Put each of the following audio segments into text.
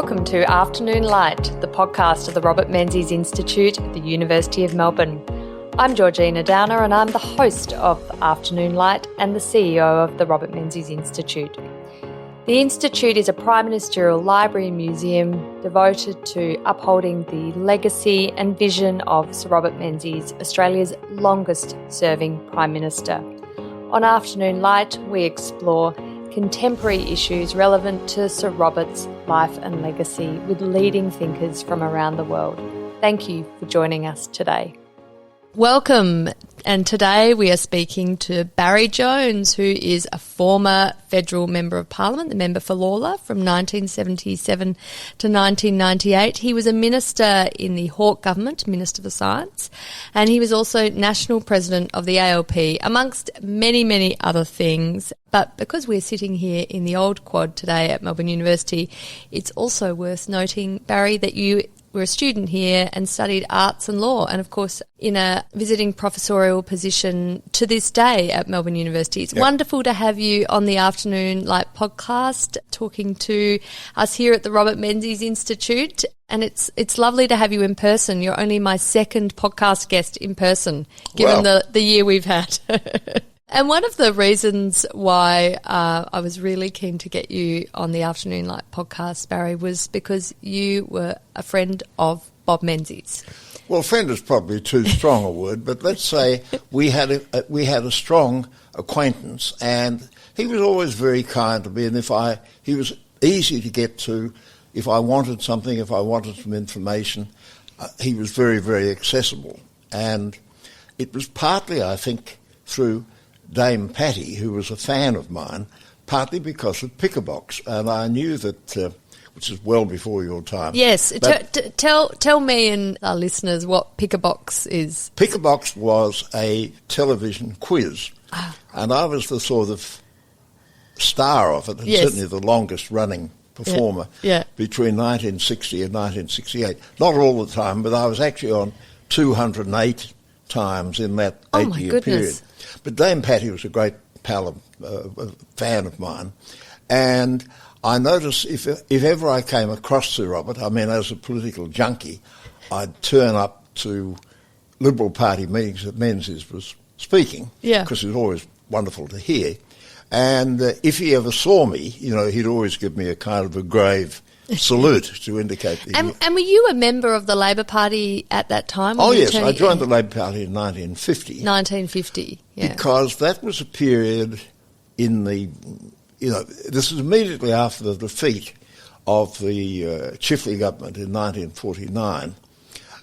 Welcome to Afternoon Light, the podcast of the Robert Menzies Institute at the University of Melbourne. I'm Georgina Downer and I'm the host of Afternoon Light and the CEO of the Robert Menzies Institute. The Institute is a prime ministerial library and museum devoted to upholding the legacy and vision of Sir Robert Menzies, Australia's longest-serving Prime Minister. On Afternoon Light, we explore contemporary issues relevant to Sir Robert's life and legacy with leading thinkers from around the world. Thank you for joining us today. Welcome, and today we are speaking to Barry Jones, who is a former federal Member of Parliament, the member for Lalor from 1977 to 1998. He was a minister in the Hawke government, Minister for Science, and he was also National President of the ALP, amongst many, many other things. But because we're sitting here in the old quad today at Melbourne University, it's also worth noting, Barry, that you were a student here and studied arts and law, and of course in a visiting professorial position to this day at Melbourne University. It's wonderful to have you on the Afternoon Light podcast talking to us here at the Robert Menzies Institute, and it's lovely to have you in person. You're only my second podcast guest in person, given the year we've had. And one of the reasons why I was really keen to get you on the Afternoon Light podcast, Barry, was because you were a friend of Bob Menzies. Well, friend is probably too strong a word, but let's say we had a strong acquaintance, and he was always very kind to me. And he was easy to get to. If I wanted something, if I wanted some information, he was very, very accessible. And it was partly, I think, through Dame Pattie, who was a fan of mine, partly because of Pick-a-Box, and I knew that, which is well before your time. Yes, tell me and our listeners what Pick-a-Box is. Pick-a-Box was a television quiz, and I was the sort of star of it, and certainly the longest-running performer between 1960 and 1968. Not all the time, but I was actually on 208 times in that 8-year period. But Dame Pattie was a great fan of mine, and I noticed if ever I came across Sir Robert, I mean, as a political junkie, I'd turn up to Liberal Party meetings that Menzies was speaking, because it was always wonderful to hear. And if he ever saw me, he'd always give me a kind of a grave salute to indicate that. And were you a member of the Labor Party at that time? Oh, yes. I joined the Labor Party in 1950. 1950, yeah. Because that was a period in the, this was immediately after the defeat of the Chifley government in 1949.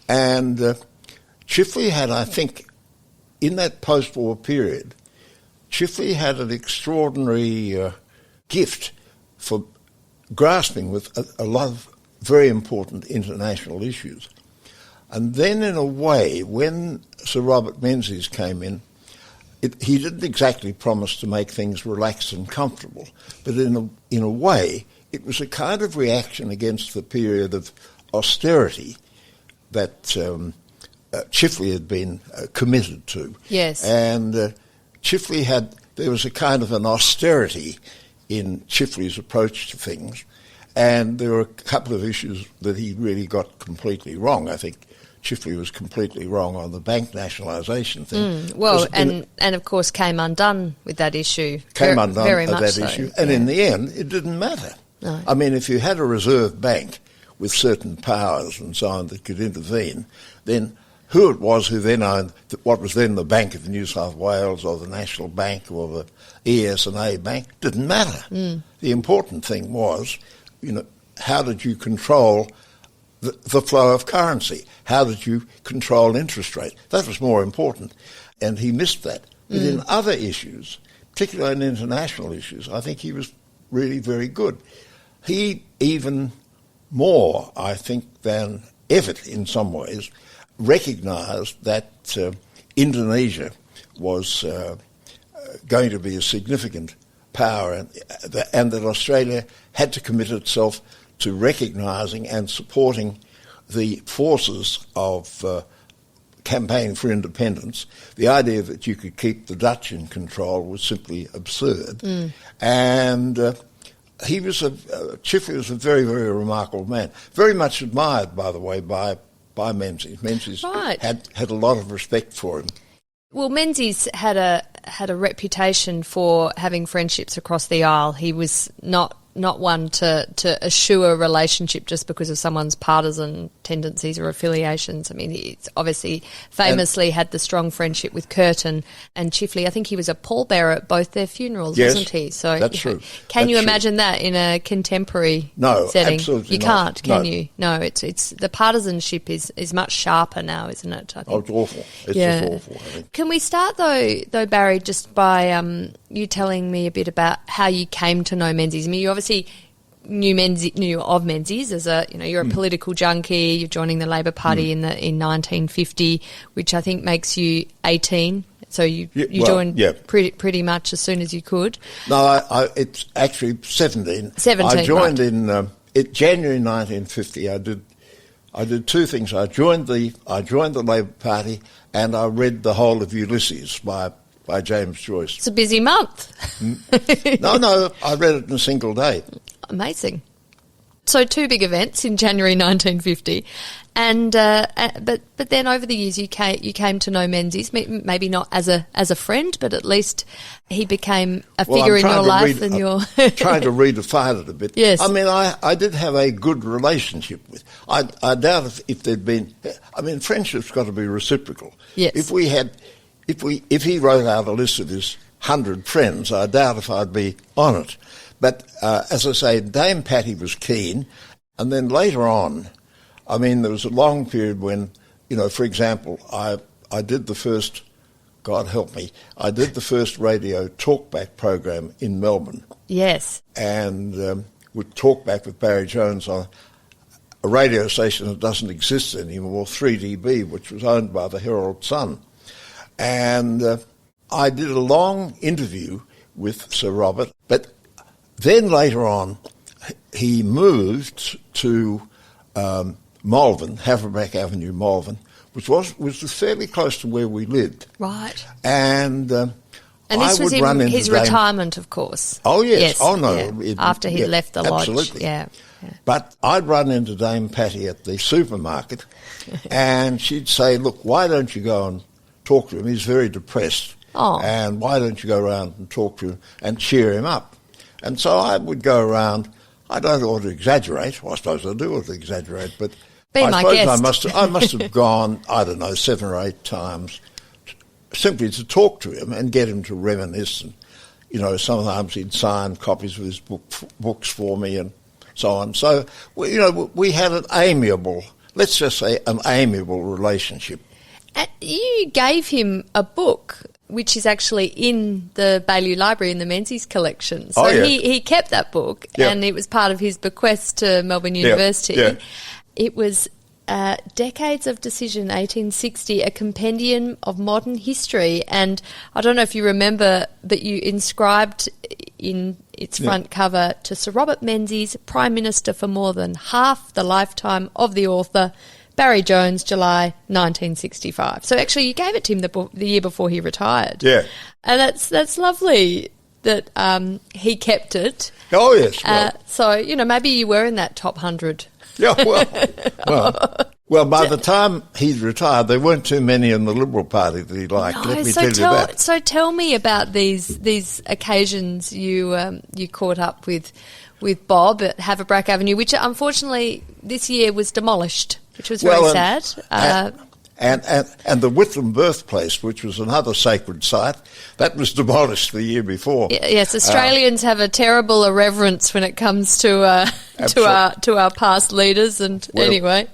And Chifley had, I think, in that post-war period, Chifley had an extraordinary gift for grasping with a lot of very important international issues. And then, in a way, when Sir Robert Menzies came in, he didn't exactly promise to make things relaxed and comfortable, but in a way, it was a kind of reaction against the period of austerity that Chifley had been committed to. Yes. And Chifley there was a kind of an austerity in Chifley's approach to things, and there were a couple of issues that he really got completely wrong. I think Chifley was completely wrong on the bank nationalisation thing. And of course came undone with that issue. Came undone very with much that so, issue, and in the end, it didn't matter. No. I mean, if you had a reserve bank with certain powers and so on that could intervene, then who it was who then owned what was then the Bank of New South Wales or the National Bank or the ES&A Bank didn't matter. The important thing was, how did you control the flow of currency? How did you control interest rate? That was more important, and he missed that. But in other issues, particularly in international issues, I think he was really very good. He even more, I think, than Evatt in some ways, recognised that Indonesia was going to be a significant power and that Australia had to commit itself to recognising and supporting the forces of campaign for independence. The idea that you could keep the Dutch in control was simply absurd. And He was Chifley was a very, very remarkable man. Very much admired, by the way, by Menzies. Menzies had a lot of respect for him. Well, Menzies had a reputation for having friendships across the aisle. He was not one to eschew a relationship just because of someone's partisan tendencies or affiliations. I mean, he's obviously famously had the strong friendship with Curtin and Chifley. I think he was a pallbearer at both their funerals, wasn't he? So that's true. Can you imagine that in a contemporary setting? Absolutely you not. Can't, can you? No, it's the partisanship is much sharper now, isn't it? I think. Oh, it's awful. It's just awful, I think. Can we start though, Barry, just by you telling me a bit about how you came to know Menzies? I mean, you obviously knew of Menzies as you're a political junkie. You're joining the Labor Party in 1950, which I think makes you 18. So you joined pretty much as soon as you could. No, it's actually 17. 17. I joined in January 1950. I did two things. I joined the Labor Party, and I read the whole of Ulysses by James Joyce. It's a busy month. No, I read it in a single day. Amazing. So two big events in January 1950, and but then over the years you came to know Menzies, maybe not as a friend, but at least he became a figure in your life. I'm trying to redefine it a bit. Yes. I mean, I did have a good relationship with. I doubt if there'd been. I mean, friendship's got to be reciprocal. Yes. If he wrote out a list of his 100 friends, I doubt if I'd be on it. But as I say, Dame Pattie was keen, and then later on, I mean, there was a long period when, for example, I did the first, God help me, I did the first radio talkback program in Melbourne. Yes. And would talk back with Barry Jones on a radio station that doesn't exist anymore, 3DB, which was owned by the Herald Sun. And I did a long interview with Sir Robert, but then later on he moved to Malvern, Haverback Avenue, Malvern, which was fairly close to where we lived. Right. And this was in his retirement, of course. Oh, yes. Oh, no. Yeah. After he left the lodge. Absolutely. Yeah. But I'd run into Dame Pattie at the supermarket, and she'd say, look, why don't you go and talk to him? He's very depressed. Oh. And why don't you go around and talk to him and cheer him up? And so I would go around. I don't want to exaggerate. Well, I suppose I do want to exaggerate, but I suppose I must have gone, I don't know, 7 or 8 times simply to talk to him and get him to reminisce. And, sometimes he'd sign copies of his books for me and so on. So, we had an amiable relationship. You gave him a book, which is actually in the Baillieu Library in the Menzies collection. So he kept that book, and it was part of his bequest to Melbourne University. Yeah. It was Decades of Decision, 1860, a compendium of modern history. And I don't know if you remember, but you inscribed in its front cover to Sir Robert Menzies, Prime Minister for more than half the lifetime of the author, Barry Jones, July 1965. So actually you gave it to him the year before he retired. Yeah. And that's lovely that he kept it. Oh, yes. So, maybe you were in that top 100. Yeah, well, by the time he'd retired, there weren't too many in the Liberal Party that he liked. No, Let me tell you that. So tell me about these occasions you caught up with Bob at Haverback Avenue, which unfortunately this year was demolished, which was very sad. And the Whitlam birthplace, which was another sacred site, that was demolished the year before. Yes, Australians have a terrible irreverence when it comes to our past leaders. And anyway,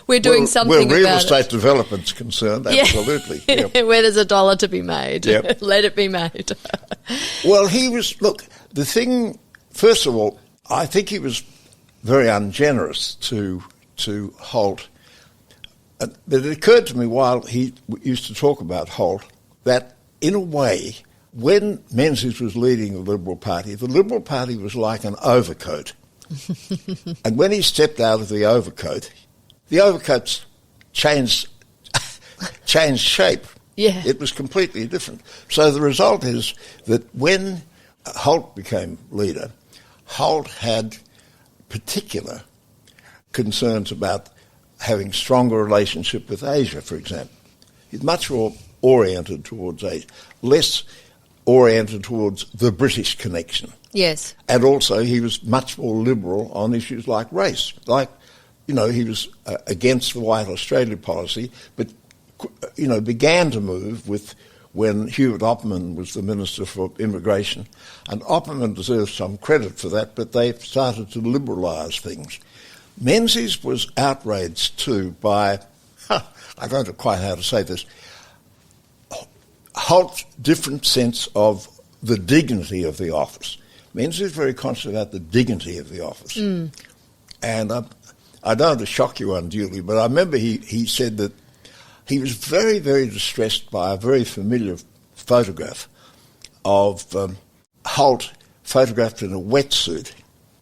we're doing something about it. Where real estate development's concerned, absolutely. Yeah. Where there's $1 to be made, let it be made. Well, the thing, first of all, I think he was very ungenerous to Holt. But it occurred to me while he used to talk about Holt that, in a way, when Menzies was leading the Liberal Party was like an overcoat. And when he stepped out of the overcoats changed shape. Yeah. It was completely different. So the result is that when Holt became leader, Holt had particular concerns about having stronger relationship with Asia, for example. He's much more oriented towards Asia, less oriented towards the British connection. Yes. And also he was much more liberal on issues like race. Like, he was against the White Australia policy, but, began to move with when Hubert Opperman was the Minister for Immigration. And Opperman deserves some credit for that, but they started to liberalise things. Menzies was outraged too by, I don't know quite how to say this, Holt's different sense of the dignity of the office. Menzies was very conscious about the dignity of the office. Mm. And I don't want to shock you unduly, but I remember he said that he was very, very distressed by a very familiar photograph of Holt photographed in a wetsuit,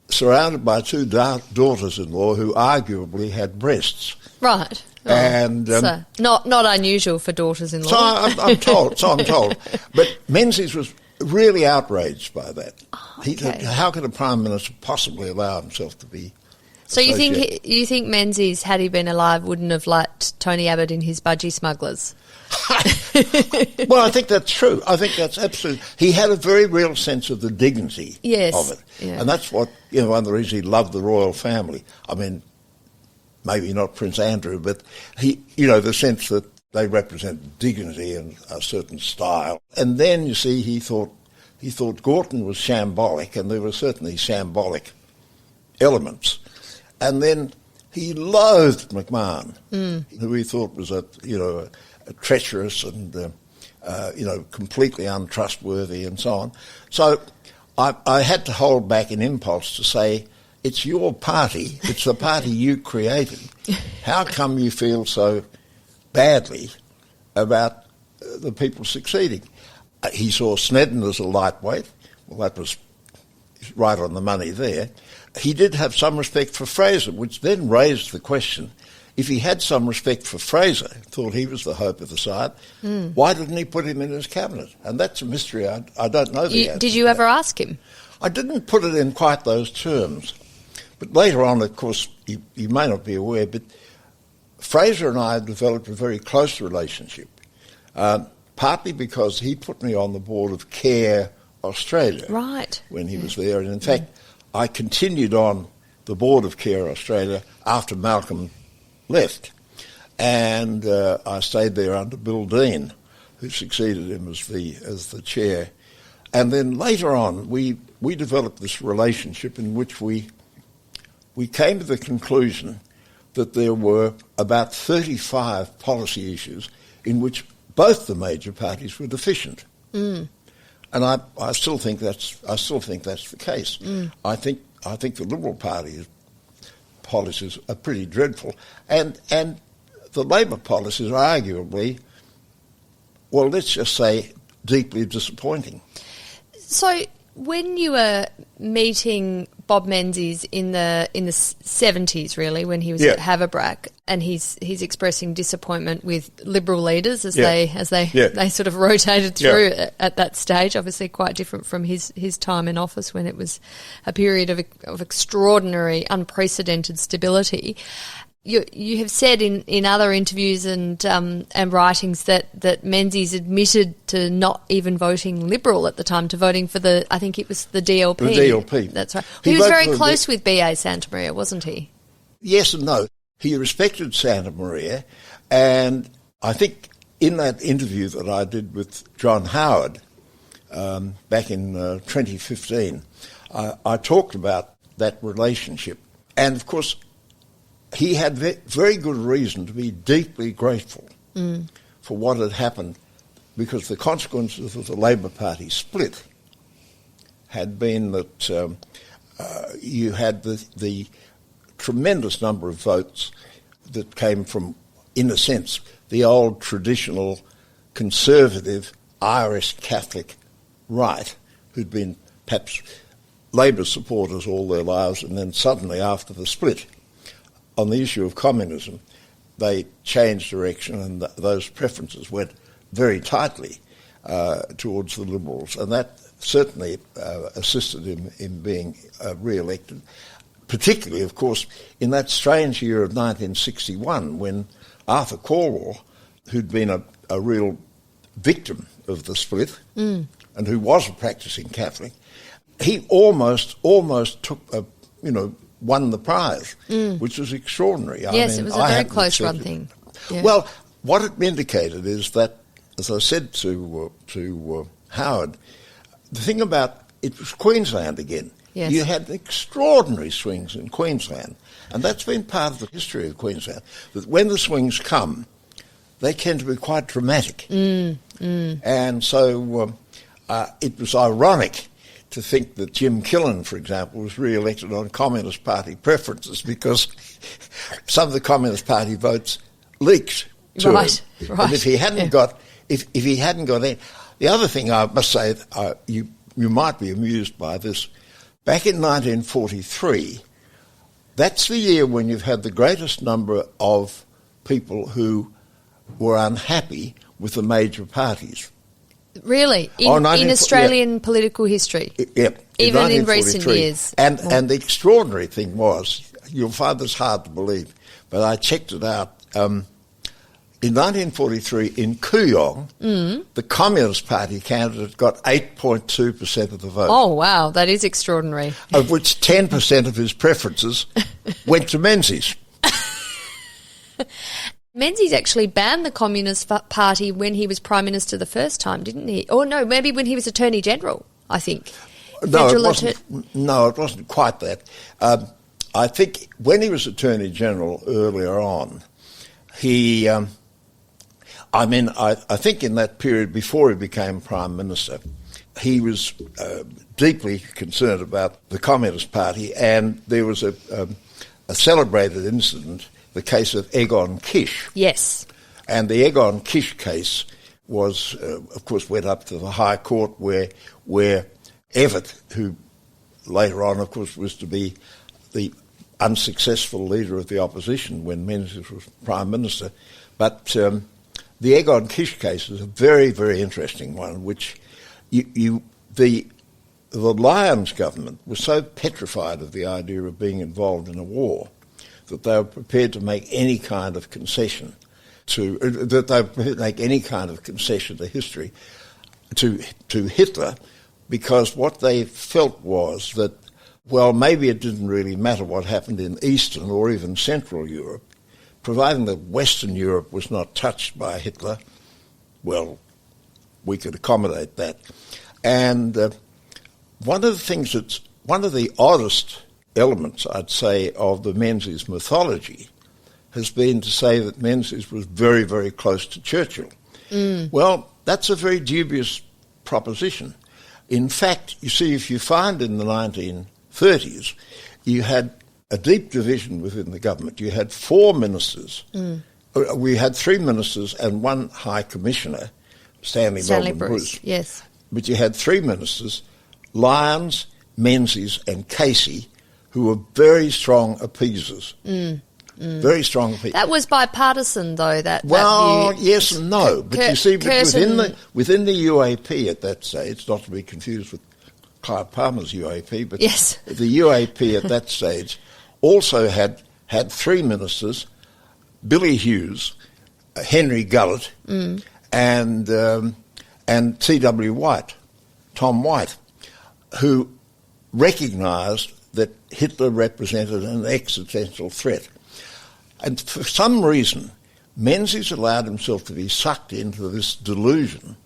surrounded by two daughters-in-law who arguably had breasts. Right. Oh, and so not unusual for daughters-in-law. So I'm told. But Menzies was really outraged by that. Oh, okay. How could a Prime Minister possibly allow himself to be... So you think Menzies, had he been alive, wouldn't have liked Tony Abbott in his budgie smugglers? Well, I think that's true. I think that's absolutely... He had a very real sense of the dignity of it. Yeah. And that's what, one of the reasons he loved the royal family. I mean, maybe not Prince Andrew, but he, the sense that they represent dignity and a certain style. And then, you see, he thought Gordon was shambolic, and there were certainly shambolic elements. And then he loathed McMahon, who he thought was a treacherous and completely untrustworthy and so on. So I had to hold back an impulse to say, it's your party, it's the party you created. How come you feel so badly about the people succeeding? He saw Snedden as a lightweight. Well, that was right on the money there. He did have some respect for Fraser, which then raised the question, if he had some respect for Fraser, thought he was the hope of the side, why didn't he put him in his cabinet? And that's a mystery. I don't know the answer. Did you ever ask him? I didn't put it in quite those terms. But later on, of course, you may not be aware, but Fraser and I developed a very close relationship, partly because he put me on the board of CARE Australia when he was there. And in fact, I continued on the board of CARE Australia after Malcolm left. And I stayed there under Bill Dean, who succeeded him as the chair. And then later on, we developed this relationship in which we came to the conclusion that there were about 35 policy issues in which both the major parties were deficient. And I still think that's the case. I think the Liberal Party's policies are pretty dreadful, and the Labor policies are arguably, well, let's just say, deeply disappointing. So when you were meeting Bob Menzies in the 70s, really, when he was at Haverbrack, and he's expressing disappointment with Liberal leaders as they sort of rotated through at that stage, obviously quite different from his time in office when it was a period of extraordinary, unprecedented stability. You have said in other interviews and writings that Menzies admitted to not even voting Liberal at the time, to voting for I think it was the DLP. The DLP. That's right. He was very close with B.A. Santamaria, wasn't he? Yes and no. He respected Santamaria, and I think in that interview that I did with John Howard back in 2015, I talked about that relationship. And, of course, he had very good reason to be deeply grateful for what had happened, because the consequences of the Labor Party split had been that you had the tremendous number of votes that came from, in a sense, the old traditional conservative Irish Catholic right, who'd been perhaps Labor supporters all their lives, and then suddenly after the split, on the issue of communism, they changed direction, and those preferences went very tightly towards the Liberals, and certainly assisted him in being re-elected, particularly, of course, in that strange year of 1961 when Arthur Calwell, who'd been a real victim of the split and who was a practicing Catholic, he almost took won the prize, which was extraordinary. Yes, it was a very close run thing. Yeah. Well, what it indicated is that, as I said to Howard, the thing about it was Queensland again. Yes. You had extraordinary swings in Queensland, and that's been part of the history of Queensland, that when the swings come, they tend to be quite dramatic. And so it was ironic to think that Jim Killen, for example, was re-elected on Communist Party preferences because some of the Communist Party votes leaked to him. Right. And if he hadn't got in, the other thing I must say, you might be amused by this. Back in 1943, that's the year when you've had the greatest number of people who were unhappy with the major parties. Really? In Australian political history? Yep. Even in recent years? And the extraordinary thing was, you'll find this hard to believe, but I checked it out. In 1943, in Kooyong, the Communist Party candidate got 8.2% of the vote. Oh, wow, that is extraordinary. Of which 10% of his preferences went to Menzies. Menzies actually banned the Communist Party when he was Prime Minister the first time, didn't he? Or no, maybe when he was Attorney General, I think. No, it wasn't quite that. I think when he was Attorney General earlier on, I think in that period before he became Prime Minister, he was deeply concerned about the Communist Party, and there was a celebrated incident, the case of Egon Kisch. Yes. And the Egon Kisch case was, of course, went up to the High Court where Evatt, who later on, of course, was to be the unsuccessful leader of the opposition when Menzies was Prime Minister. But the Egon Kisch case is a very, very interesting one, which the Lyons government was so petrified of the idea of being involved in a war that they were prepared to make any kind of concession to history, to Hitler, because what they felt was that, well, maybe it didn't really matter what happened in Eastern or even Central Europe, providing that Western Europe was not touched by Hitler. Well, we could accommodate that. And one of the oddest elements, I'd say, of the Menzies mythology has been to say that Menzies was very, very close to Churchill. Well, that's a very dubious proposition. In fact, you see, if you find in the 1930s, you had a deep division within the government. You had 4 ministers. We had 3 ministers and 1 High Commissioner, Stanley Melbourne Bruce. Yes. But you had 3 ministers, Lyons, Menzies and Casey, who were very strong appeasers. Very strong appeasers. That was bipartisan, though, that view. Yes and no. But you see, within the UAP at that stage, not to be confused with Clive Palmer's UAP, but yes, the UAP at that stage also had 3 ministers, Billy Hughes, Henry Gullett, and T.W. White, Tom White, who recognised that Hitler represented an existential threat. And for some reason, Menzies allowed himself to be sucked into this delusion,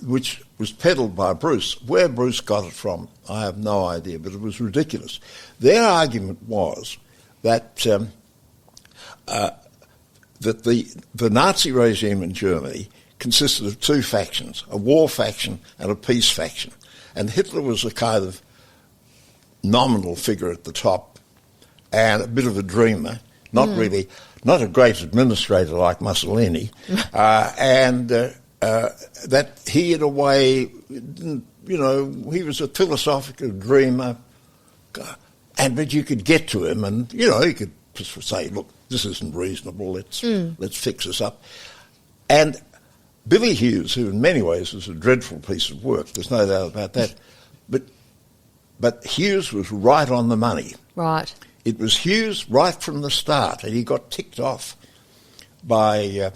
which was peddled by Bruce. Where Bruce got it from, I have no idea, but it was ridiculous. Their argument was that that the Nazi regime in Germany consisted of 2 factions, a war faction and a peace faction. And Hitler was a kind of nominal figure at the top and a bit of a dreamer, not a great administrator like Mussolini, and that he, in a way, he was a philosophical dreamer, but you could get to him and, he could say, look, this isn't reasonable, let's fix this up. And Billy Hughes, who in many ways was a dreadful piece of work, there's no doubt about that, but Hughes was right on the money. Right. It was Hughes right from the start, and he got ticked off by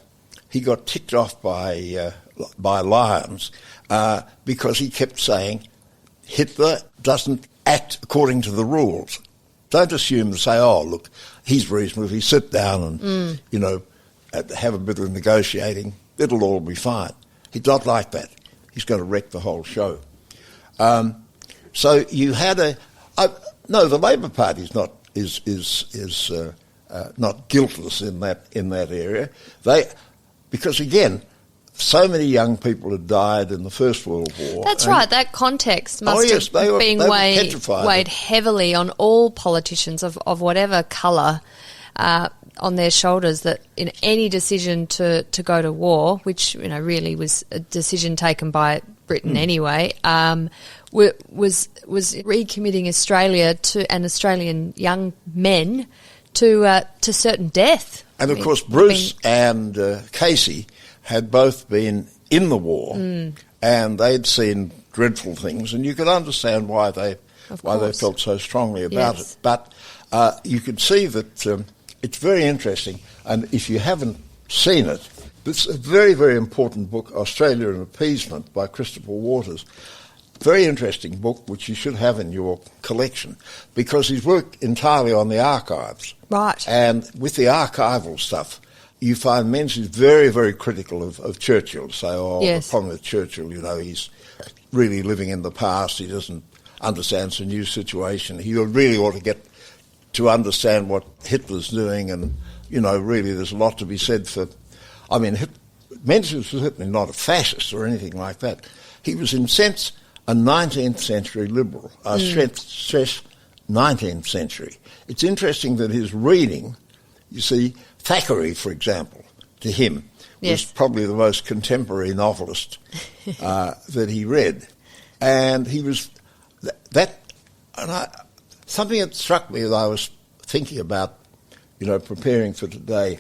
Lyons because he kept saying Hitler doesn't act according to the rules. Don't assume and say, oh, look, he's reasonable. He sit down and, have a bit of negotiating. It'll all be fine. He's not like that. He's going to wreck the whole show. So you had the Labor Party is not guiltless in that area. Because again, so many young people had died in the First World War. That's right. That context must have been weighed heavily on all politicians of whatever colour on their shoulders, that in any decision to go to war, which really was a decision taken by Britain anyway, was recommitting Australia and Australian young men to certain death. And of course, Bruce and Casey had both been in the war, and they'd seen dreadful things, and you could understand why they felt so strongly about it. But you could see that it's very interesting, and if you haven't seen it, it's a very, very important book, Australia in Appeasement by Christopher Waters. Very interesting book, which you should have in your collection, because he's worked entirely on the archives. Right. And with the archival stuff, you find Menzies very, very critical of Churchill. Say, the problem with Churchill, he's really living in the past. He doesn't understand the new situation. He really ought to get to understand what Hitler's doing, and, really there's a lot to be said for... Menzies was certainly not a fascist or anything like that. He was, in a sense, a 19th century liberal. I stress 19th century. It's interesting that his reading, you see, Thackeray, for example, to him, was probably the most contemporary novelist that he read. And he was... something that struck me as I was thinking about, preparing for today.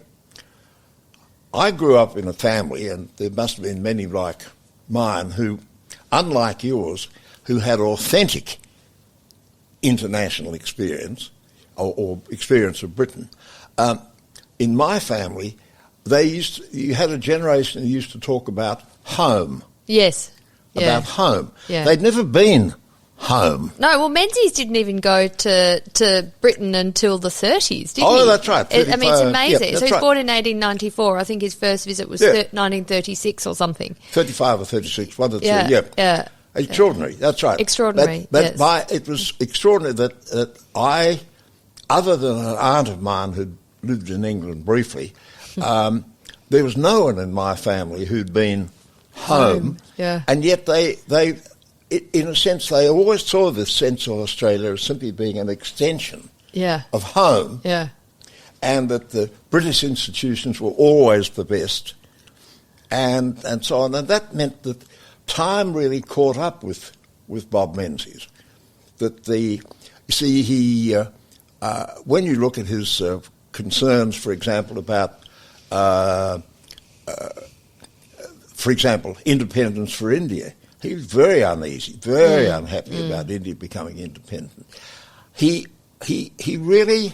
I grew up in a family, and there must have been many like mine who, unlike yours, who had authentic international experience or experience of Britain. In my family, you had a generation who used to talk about home. Yes. About home. Yeah. They'd never been home. No, well, Menzies didn't even go to Britain until the 30s, did he? Oh, that's right. It's amazing. Yep, so he was born in 1894. I think his first visit was 1936 or something. 35 or 36, one of the two, Yeah. Extraordinary, that's right. Extraordinary, it was extraordinary that I, other than an aunt of mine who'd lived in England briefly, there was no one in my family who'd been home. Yeah. And yet they, in a sense, they always saw this sense of Australia as simply being an extension of home. Yeah. And that the British institutions were always the best, and so on. And that meant that time really caught up with Bob Menzies. That when you look at his concerns, for example, about, independence for India, he was very uneasy, very unhappy about India becoming independent. He really,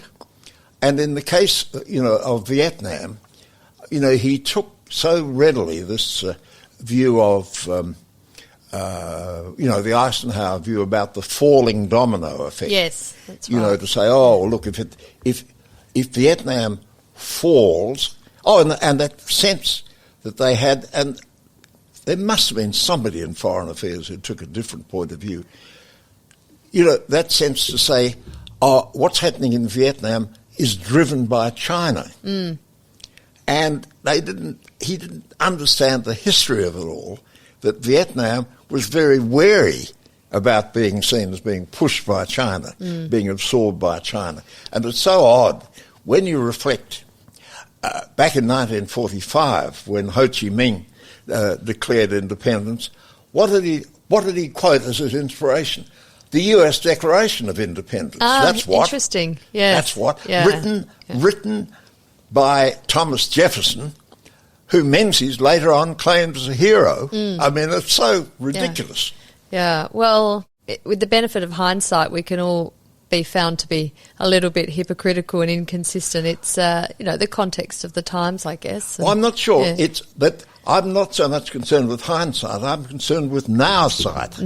and in the case, of Vietnam, he took so readily this view of, the Eisenhower view about the falling domino effect. Yes, that's right. To say, look, if Vietnam falls, and that sense that they had, and there must have been somebody in Foreign Affairs who took a different point of view. That sense to say, what's happening in Vietnam is driven by China. And he didn't understand the history of it all, that Vietnam was very wary about being seen as being pushed by China, being absorbed by China. And it's so odd, when you reflect, back in 1945, when Ho Chi Minh declared independence, what did he quote as his inspiration? The US Declaration of Independence. That's what. Interesting. Yes. That's what. Yeah. Written by Thomas Jefferson who Menzies later on claimed as a hero. I mean, it's so ridiculous. Yeah. Well, with the benefit of hindsight, we can all be found to be a little bit hypocritical and inconsistent. It's, the context of the times, I guess. Well, I'm not sure. But I'm not so much concerned with hindsight. I'm concerned with now-sight.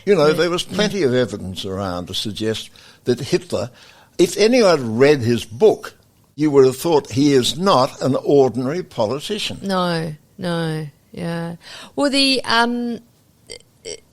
There was plenty of evidence around to suggest that Hitler, if anyone read his book, you would have thought he is not an ordinary politician. No, yeah. Well,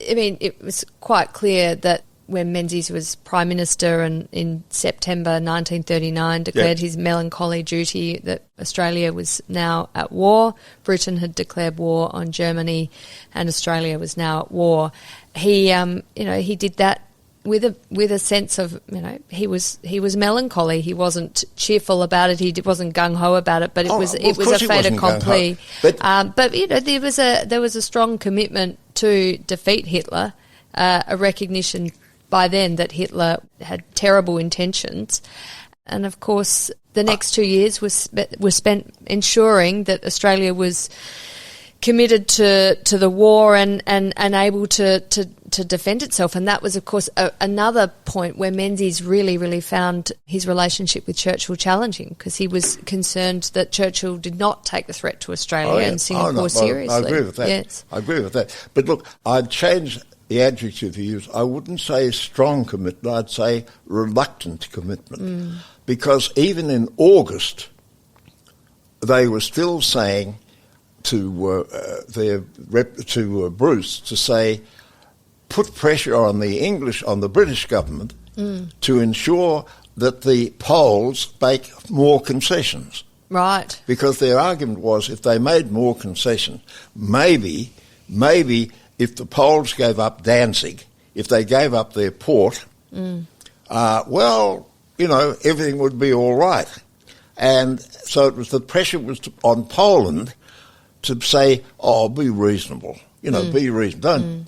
it was quite clear that when Menzies was Prime Minister and in September 1939 declared his melancholy duty that Australia was now at war. Britain had declared war on Germany and Australia was now at war. He did that with a sense of, he was melancholy. He wasn't cheerful about it. He wasn't gung-ho about it, but it was a fait accompli. But there was a strong commitment to defeat Hitler, a recognition by then that Hitler had terrible intentions. And, of course, the next 2 years were spent ensuring that Australia was committed to the war and able to defend itself. And that was, of course, another point where Menzies really, really found his relationship with Churchill challenging, because he was concerned that Churchill did not take the threat to Australia and Singapore seriously. I agree with that. Yes. I agree with that. But look, I'd change the adjective he used. I wouldn't say strong commitment, I'd say reluctant commitment. Because even in August, they were still saying to Bruce to say, put pressure on the British government to ensure that the Poles make more concessions. Right. Because their argument was if they made more concessions, maybe if the Poles gave up Danzig, if they gave up their port, everything would be all right. And so the pressure was on Poland to say, be reasonable. Be reasonable.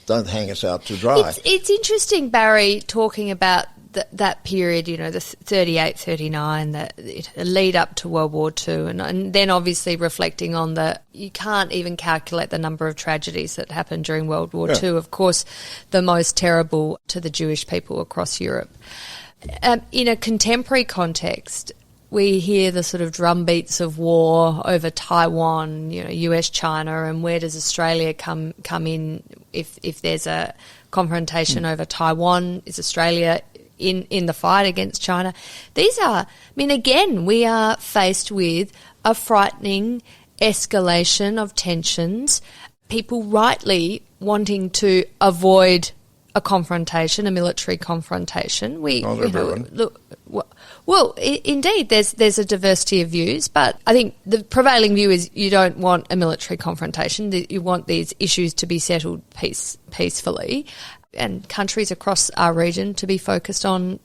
Don't hang us out to dry. It's interesting, Barry, talking about that period, the 38, 39, the lead up to World War II, and then obviously reflecting on you can't even calculate the number of tragedies that happened during World War II. Of course, the most terrible to the Jewish people across Europe. In a contemporary context, we hear the sort of drumbeats of war over Taiwan, US, China, and where does Australia come in if there's a confrontation over Taiwan? Is Australia in the fight against China? These are, again, we are faced with a frightening escalation of tensions, people rightly wanting to avoid a confrontation, a military confrontation. Indeed, there's a diversity of views, but I think the prevailing view is you don't want a military confrontation. You want these issues to be settled peacefully, and countries across our region to be focused on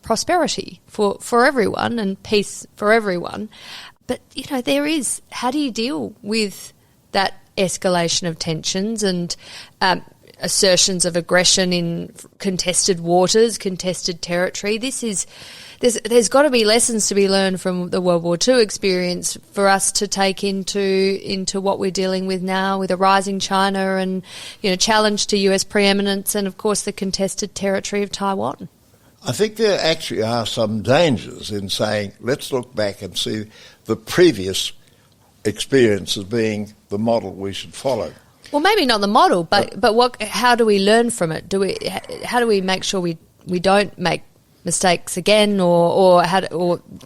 prosperity for everyone and peace for everyone. But, there is, how do you deal with that escalation of tensions and assertions of aggression in contested waters, contested territory? There's got to be lessons to be learned from the World War II experience for us to take into what we're dealing with now, with a rising China and challenge to US preeminence and, of course, the contested territory of Taiwan. I think there actually are some dangers in saying, let's look back and see the previous experience as being the model we should follow. Well, maybe not the model, but how do we learn from it? How do we make sure we don't make mistakes again, or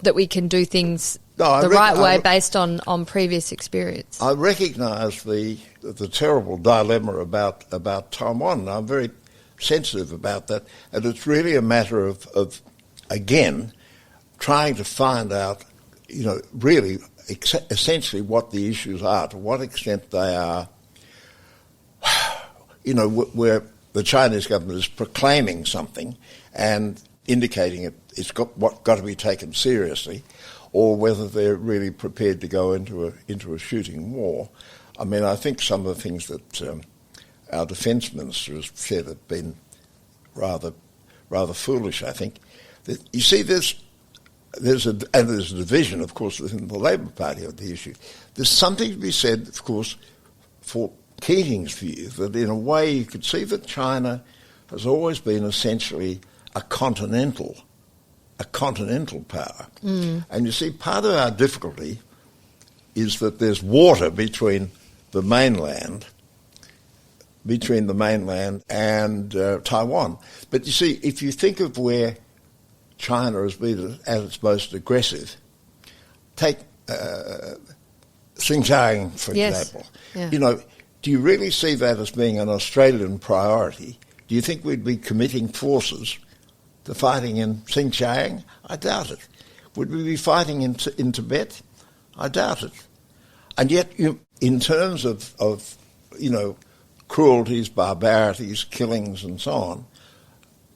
that we can do things the right way based on previous experience? I recognise the terrible dilemma about Taiwan. I'm very sensitive about that, and it's really a matter of again trying to find out, really essentially what the issues are, to what extent they are. Where the Chinese government is proclaiming something and indicating it's got to be taken seriously, or whether they're really prepared to go into a shooting war. I think some of the things that our defence minister has said have been rather foolish. I think that, you see, there's a division, of course, within the Labour Party on the issue. There's something to be said, of course, for Keating's view, that in a way you could see that China has always been essentially a continental power. And you see, part of our difficulty is that there's water between the mainland and Taiwan. But you see, if you think of where China has been at its most aggressive, take Xinjiang, for example. Yeah. You know, do you really see that as being an Australian priority? Do you think we'd be committing forces to fighting in Xinjiang? I doubt it. Would we be fighting in Tibet? I doubt it. And yet, in terms of cruelties, barbarities, killings, and so on,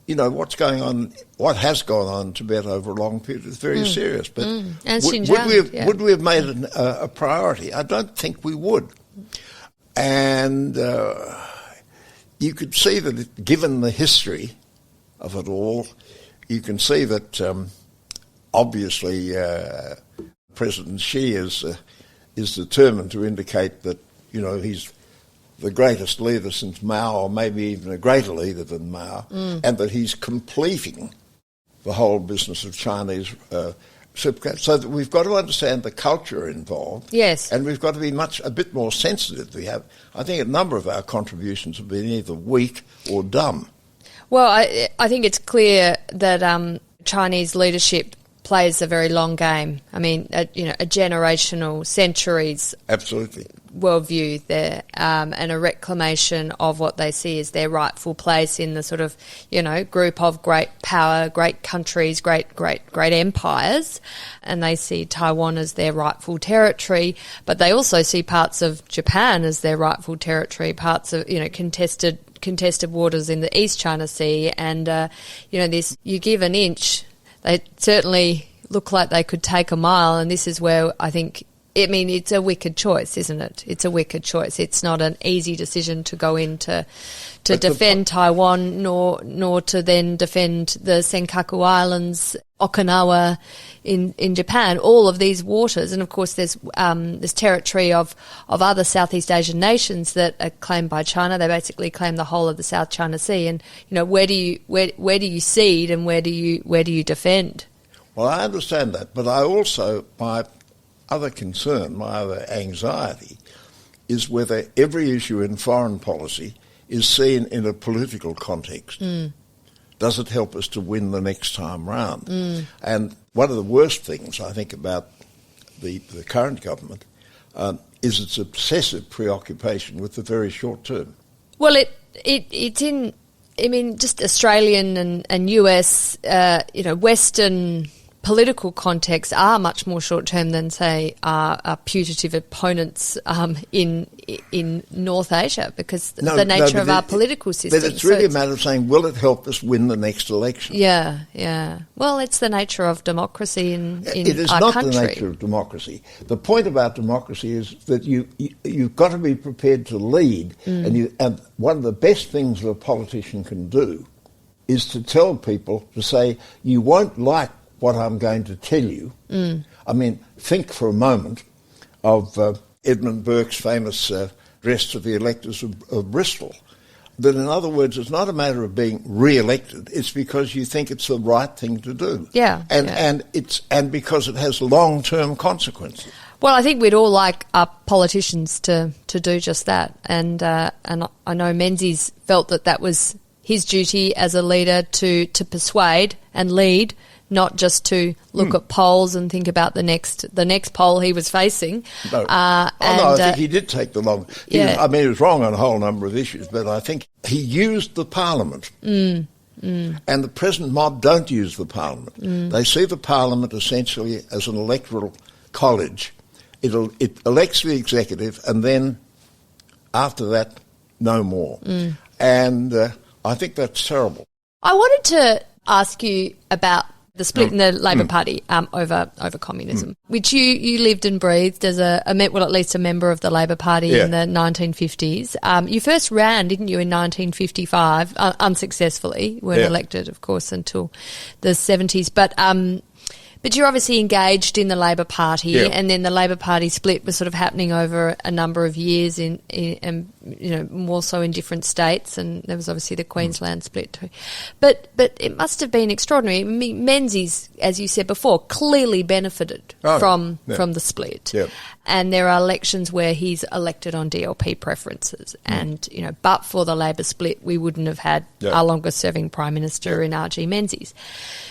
what has gone on in Tibet over a long period is very serious. But And Xinjiang, would we have made it a priority? I don't think we would. And you could see that, given the history of it all, you can see that obviously President Xi is determined to indicate that he's the greatest leader since Mao, or maybe even a greater leader than Mao, and that he's completing the whole business of Chinese so that we've got to understand the culture involved. Yes. And we've got to be a bit more sensitive. I think a number of our contributions have been either weak or dumb. Well, I think it's clear that Chinese leadership plays a very long game. I mean, a generational, centuries absolutely worldview there, and a reclamation of what they see as their rightful place in the sort of, group of great power, great countries, great empires, and they see Taiwan as their rightful territory, but they also see parts of Japan as their rightful territory, parts of, contested waters in the East China Sea, and, this, you give an inch, they certainly look like they could take a mile, and this is where I think, it's a wicked choice, isn't it? It's a wicked choice. It's not an easy decision to go in to defend Taiwan, nor to then defend the Senkaku Islands, Okinawa in Japan, all of these waters. And of course there's territory of other Southeast Asian nations that are claimed by China. They basically claim the whole of the South China Sea. And where do you cede and where do you defend? Well, I understand that, but I also, my other anxiety is whether every issue in foreign policy is seen in a political context. Does it help us to win the next time round? And one of the worst things I think about the current government is its obsessive preoccupation with the very short term. Well, it's in, just Australian and US, Western political contexts are much more short-term than, say, our putative opponents in North Asia, because the nature of our political system. But it's really a matter of saying, will it help us win the next election? Yeah. Well, it's the nature of democracy in our country. It is not the nature of democracy. The point about democracy is that you've got to be prepared to lead, and one of the best things that a politician can do is to tell people, to say, you won't like what I'm going to tell you. Think for a moment of Edmund Burke's famous address to the electors of Bristol. That, in other words, it's not a matter of being re-elected. It's because you think it's the right thing to do. And because it has long-term consequences. Well, I think we'd all like our politicians to do just that. And I know Menzies felt that was his duty as a leader to persuade and lead, not just to look at polls and think about the next poll he was facing. No, I think he did take the long. He was wrong on a whole number of issues, but I think he used the Parliament. And the present mob don't use the Parliament. They see the Parliament essentially as an electoral college. It elects the executive, and then after that, no more. And I think that's terrible. I wanted to ask you about the split in the Labour Party over communism, which you lived and breathed as at least a member of the Labour Party in the 1950s. You first ran, didn't you, in 1955, unsuccessfully. You weren't elected, of course, until the 70s. But you're obviously engaged in the Labor Party, Yeah. and then the Labor Party split was sort of happening over a number of years, and more so in different states, and there was obviously the Queensland split too. But it must have been extraordinary. Menzies, as you said before, clearly benefited from the split. Yeah. And there are elections where he's elected on DLP preferences, and but for the Labor split, we wouldn't have had our longest-serving Prime Minister in R.G. Menzies.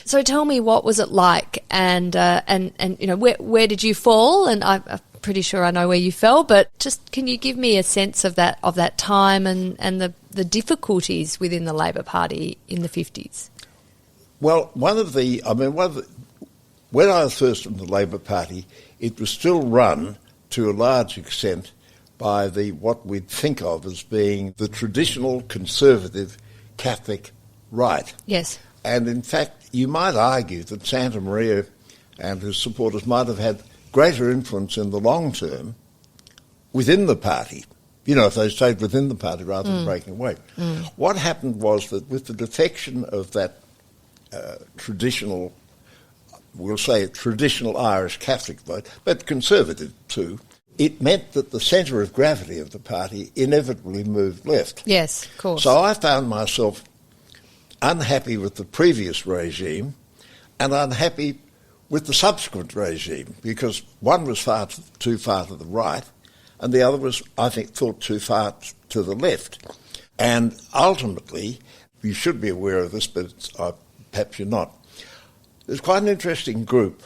So tell me, what was it like, and where did you fall? And I'm pretty sure I know where you fell, but just can you give me a sense of that time and the difficulties within the Labor Party in the 50s? Well, when I was first in the Labor Party, it was still run to a large extent by what we'd think of as being the traditional conservative Catholic right. Yes. And in fact, you might argue that Santa Maria and his supporters might have had greater influence in the long term within the party, if they stayed within the party rather than breaking away. What happened was that with the defection of that traditional Irish Catholic vote, but conservative too, it meant that the centre of gravity of the party inevitably moved left. Yes, of course. So I found myself unhappy with the previous regime and unhappy with the subsequent regime, because one was far too far to the right and the other was, I think, thought too far to the left. And ultimately, you should be aware of this, but perhaps you're not, there's quite an interesting group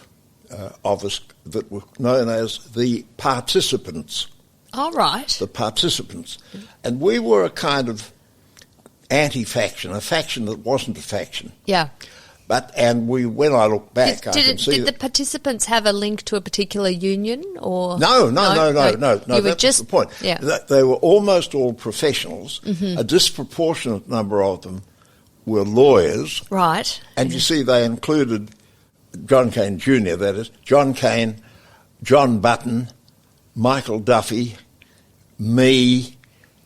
of us that were known as the participants. All right. The participants. And we were a kind of anti-faction, a faction that wasn't a faction. Yeah. And when I look back, I can see... Did the participants have a link to a particular union, or...? No, that's the point. Yeah. They were almost all professionals. Mm-hmm. A disproportionate number of them were lawyers. Right. And you see, they included John Cain Jr., that is, John Cain, John Button, Michael Duffy, me,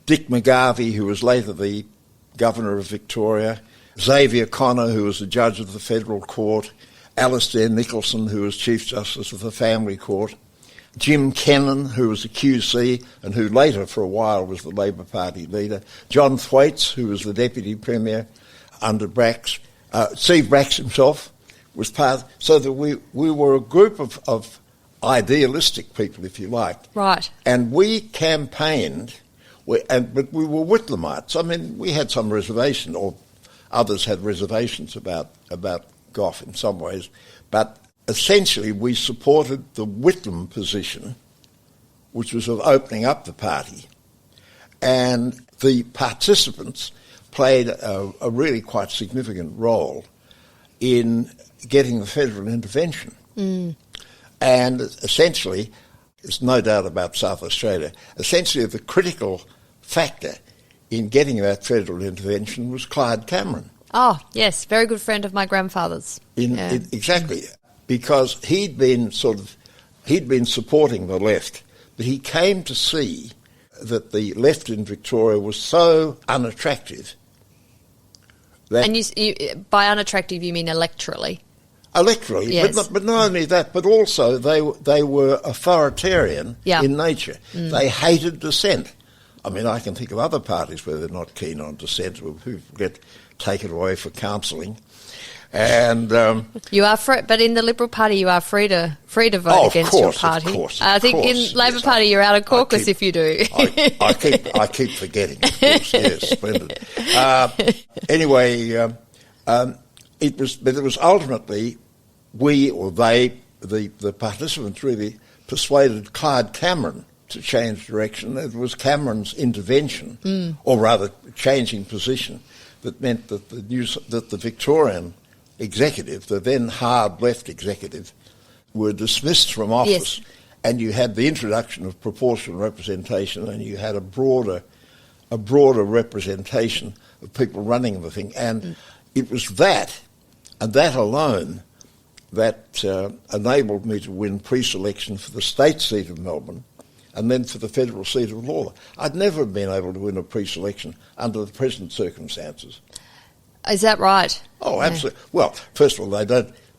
Dick McGarvey, who was later the Governor of Victoria, Xavier Connor, who was the Judge of the Federal Court, Alastair Nicholson, who was Chief Justice of the Family Court, Jim Kennan, who was the QC and who later for a while was the Labor Party leader, John Thwaites, who was the Deputy Premier under Bracks, Steve Bracks himself was part, so that we were a group of idealistic people, if you like. Right. And we campaigned, but we were Whitlamites. I mean, we had some reservation, or others had reservations about Gough in some ways, but essentially we supported the Whitlam position, which was of opening up the party. And the participants played a really quite significant role in getting the federal intervention. Mm. And essentially, there's no doubt about South Australia, essentially the critical factor in getting that federal intervention was Clyde Cameron. Oh, yes, very good friend of my grandfather's. Exactly, because he'd been supporting the left, but he came to see that the left in Victoria was so unattractive. And you, by unattractive, you mean electorally? Electorally, yes. but not only that, but also they were authoritarian in nature. Mm. They hated dissent. I mean, I can think of other parties where they're not keen on dissent, who get taken away for counselling. And you are free, but in the Liberal Party, you are free to vote against your party. Of course, I think in Labor Party, you're out of caucus if you do. I keep forgetting. Of course, yes, splendid. Anyway, it was ultimately the participants really persuaded Clyde Cameron to change direction. It was Cameron's intervention, or rather changing position, that meant that the Victorian executive, the then hard left executive, were dismissed from office, and you had the introduction of proportional representation, and you had a broader representation of people running the thing, and it was that, and that alone, that enabled me to win pre-selection for the state seat of Melbourne, and then for the federal seat of Law. I'd never been able to win a pre-selection under the present circumstances. Is that right? Oh, absolutely. Well, first of all,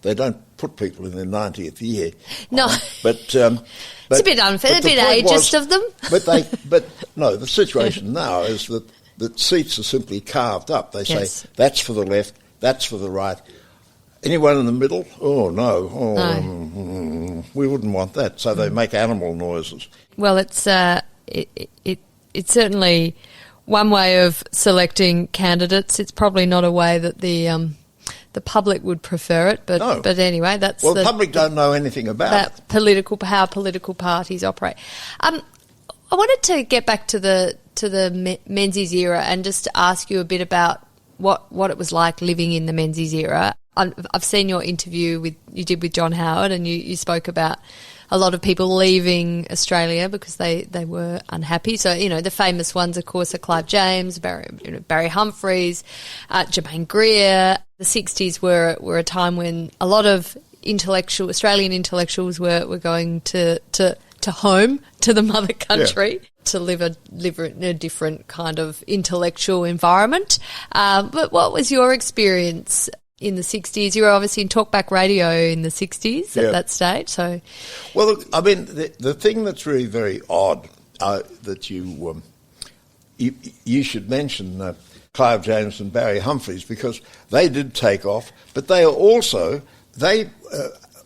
They don't put people in their 90th year. No. But it's a bit unfair, a bit ageist of them. But no, the situation now is that seats are simply carved up. They say, that's for the left, that's for the right. Anyone in the middle? Oh, no. Oh, no. We wouldn't want that. So they make animal noises. Well, it's certainly one way of selecting candidates. It's probably not a way that the public would prefer it, but No. But anyway, that's the public don't know anything about it. How political parties operate. I wanted to get back to the Menzies era and just to ask you a bit about what it was like living in the Menzies era. I've seen your interview you did with John Howard, and you spoke about a lot of people leaving Australia because they were unhappy. So, the famous ones, of course, are Clive James, Barry Humphries, Jermaine Greer. The 60s were a time when a lot of Australian intellectuals were going to home, to the mother country, to live in a different kind of intellectual environment. But what was your experience in the 60s? You were obviously in talkback radio in the 60s at that stage. So, well, look, I mean, the thing that's really very odd that you should mention Clive James and Barry Humphries, because they did take off, but they are also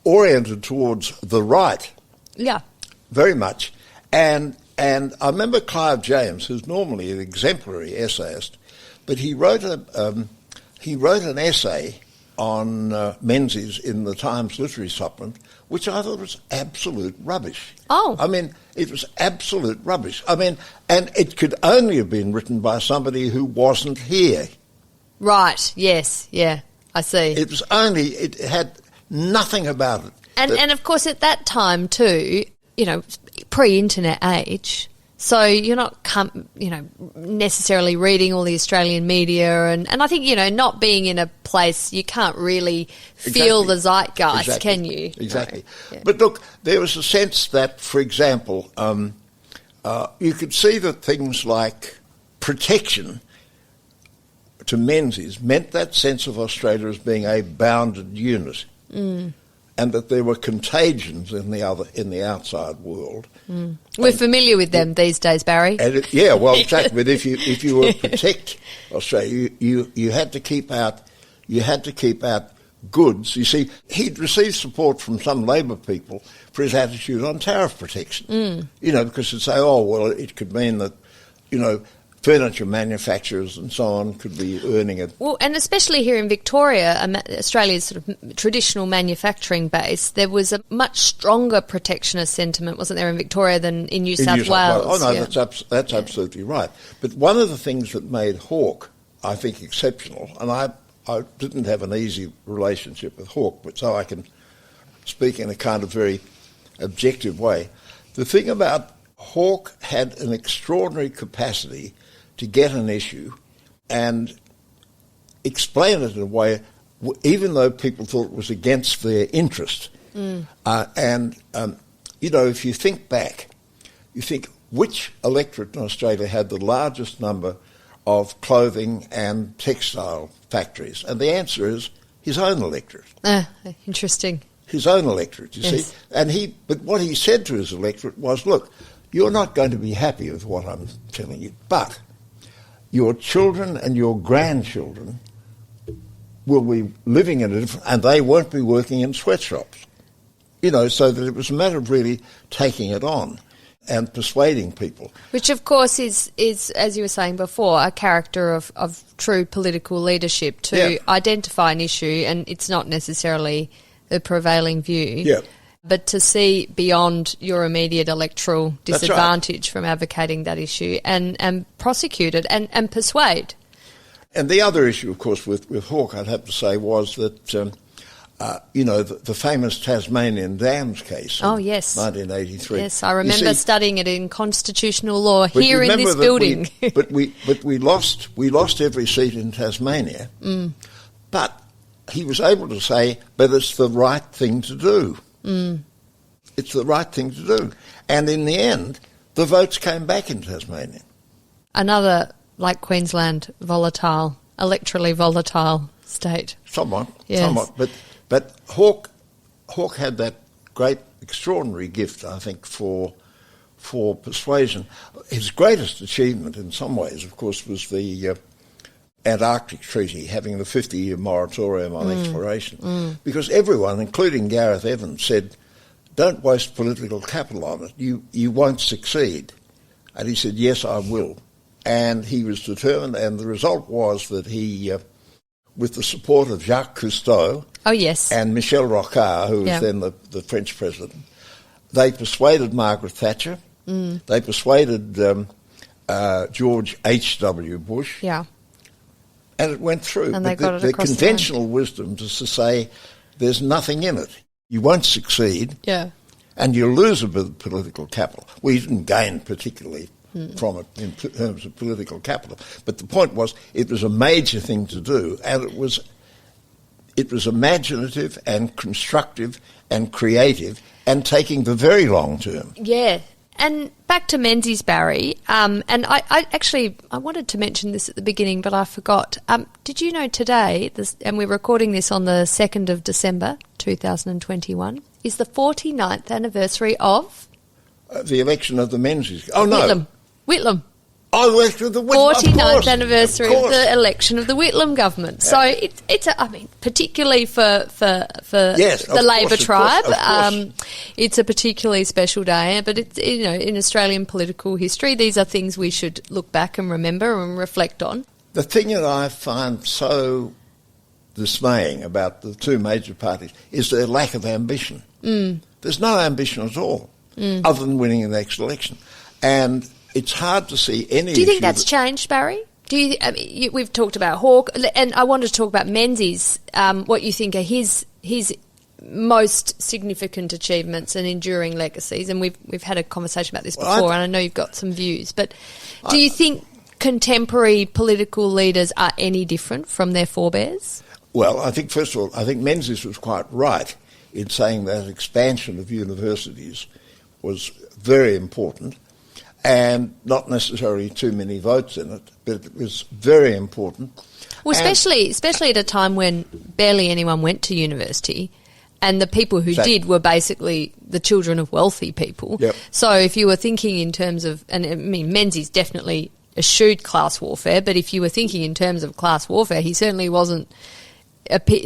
oriented towards the right. Yeah, very much. And I remember Clive James, who's normally an exemplary essayist, but he wrote an essay on Menzies in the Times Literary Supplement, which I thought was absolute rubbish. Oh. I mean, it was absolute rubbish. I mean, and it could only have been written by somebody who wasn't here. Right, yes, yeah, I see. It had nothing about it. And of course at that time too, pre-internet age, so you're not, necessarily reading all the Australian media, and I think, not being in a place, you can't really feel the zeitgeist, can you? Exactly. No. Yeah. But look, there was a sense that, for example, you could see that things like protection to Menzies meant that sense of Australia as being a bounded unit. And that there were contagions in the outside world. We're familiar with them these days, Barry. Well, exactly. But if you were to protect Australia, you had to keep out goods. You see, he'd received support from some Labor people for his attitude on tariff protection. Because they'd say, it could mean that, furniture manufacturers and so on could be earning it. Well, and especially here in Victoria, Australia's sort of traditional manufacturing base, there was a much stronger protectionist sentiment, wasn't there, in Victoria than in New South Wales? Oh, no, that's absolutely right. But one of the things that made Hawke, I think, exceptional, and I didn't have an easy relationship with Hawke, but so I can speak in a kind of very objective way. The thing about Hawke had an extraordinary capacity to get an issue and explain it in a way, even though people thought it was against their interest. If you think back, you think which electorate in Australia had the largest number of clothing and textile factories? And the answer is his own electorate. Interesting. His own electorate, you see. But what he said to his electorate was, look, you're not going to be happy with what I'm telling you, but your children and your grandchildren will be living in a different, and they won't be working in sweatshops. So that it was a matter of really taking it on and persuading people. Which, of course, is as you were saying before, a character of true political leadership, to identify an issue, and it's not necessarily the prevailing view. Yeah. But to see beyond your immediate electoral disadvantage from advocating that issue and prosecute it and persuade. And the other issue, of course, with Hawke, I'd have to say, was that, the famous Tasmanian Dams case in 1983. Yes, I remember studying it in constitutional law here in this building. We lost every seat in Tasmania, but he was able to say, but it's the right thing to do. It's the right thing to do. And in the end, the votes came back in Tasmania. Another, like Queensland, electorally volatile state. Somewhat. Yes. But But Hawke had that great, extraordinary gift, I think, for persuasion. His greatest achievement, in some ways, of course, was the Antarctic Treaty, having the 50-year moratorium on exploration, because everyone, including Gareth Evans, said, "Don't waste political capital on it. You won't succeed." And he said, "Yes, I will." And he was determined, and the result was that he, with the support of Jacques Cousteau and Michel Rocard, who was then the French president, they persuaded Margaret Thatcher, they persuaded George H.W. Bush, and it went through. And but they got the it across conventional wisdom is to say there's nothing in it. You won't succeed, and you'll lose a bit of political capital. We didn't gain particularly from it in terms of political capital. But the point was, it was a major thing to do, and it was imaginative and constructive and creative and taking the very long term. Yeah. And back to Menzies, Barry, and I wanted to mention this at the beginning, but I forgot. Did you know today, and we're recording this on the 2nd of December 2021, is the 49th anniversary of? The election of the Menzies. Oh, no. Whitlam. Oh, the election of the Whitlam. 49th anniversary of the election of the Whitlam government. So it's particularly for the Labor tribe, it's a particularly special day. But it's, in Australian political history, these are things we should look back and remember and reflect on. The thing that I find so dismaying about the two major parties is their lack of ambition. There's no ambition at all, other than winning the next election. And it's hard to see any. Do you think that's changed, Barry? We've talked about Hawke, and I wanted to talk about Menzies. What you think are his most significant achievements and enduring legacies? And we've had a conversation about this before, and I know you've got some views. But do you think contemporary political leaders are any different from their forebears? Well, I think first of all, I think Menzies was quite right in saying that expansion of universities was very important. And not necessarily too many votes in it, but it was very important. Well, especially at a time when barely anyone went to university, and the people who did were basically the children of wealthy people. Yep. So if you were thinking in terms of, and I mean, Menzies definitely eschewed class warfare, but if you were thinking in terms of class warfare, he certainly wasn't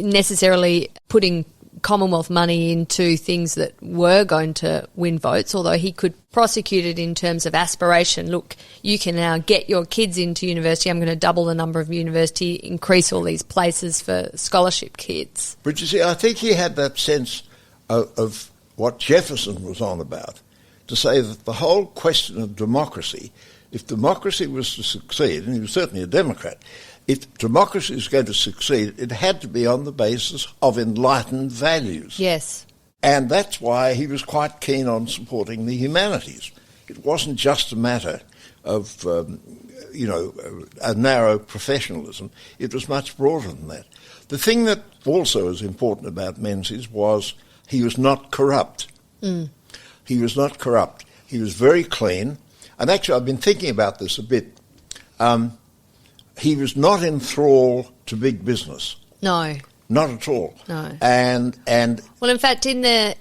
necessarily putting Commonwealth money into things that were going to win votes, although he could prosecute it in terms of aspiration. Look, you can now get your kids into university. I'm going to double the number of university, increase all these places for scholarship kids. But you see, I think he had that sense of what Jefferson was on about, to say that the whole question of democracy, if democracy was to succeed, and he was certainly a Democrat, if democracy is going to succeed, it had to be on the basis of enlightened values. Yes. And that's why he was quite keen on supporting the humanities. It wasn't just a matter of, a narrow professionalism. It was much broader than that. The thing that also is important about Menzies was he was not corrupt. He was not corrupt. He was very clean. And actually, I've been thinking about this a bit. He was not in thrall to big business. No. Not at all. No. And well, in fact, in the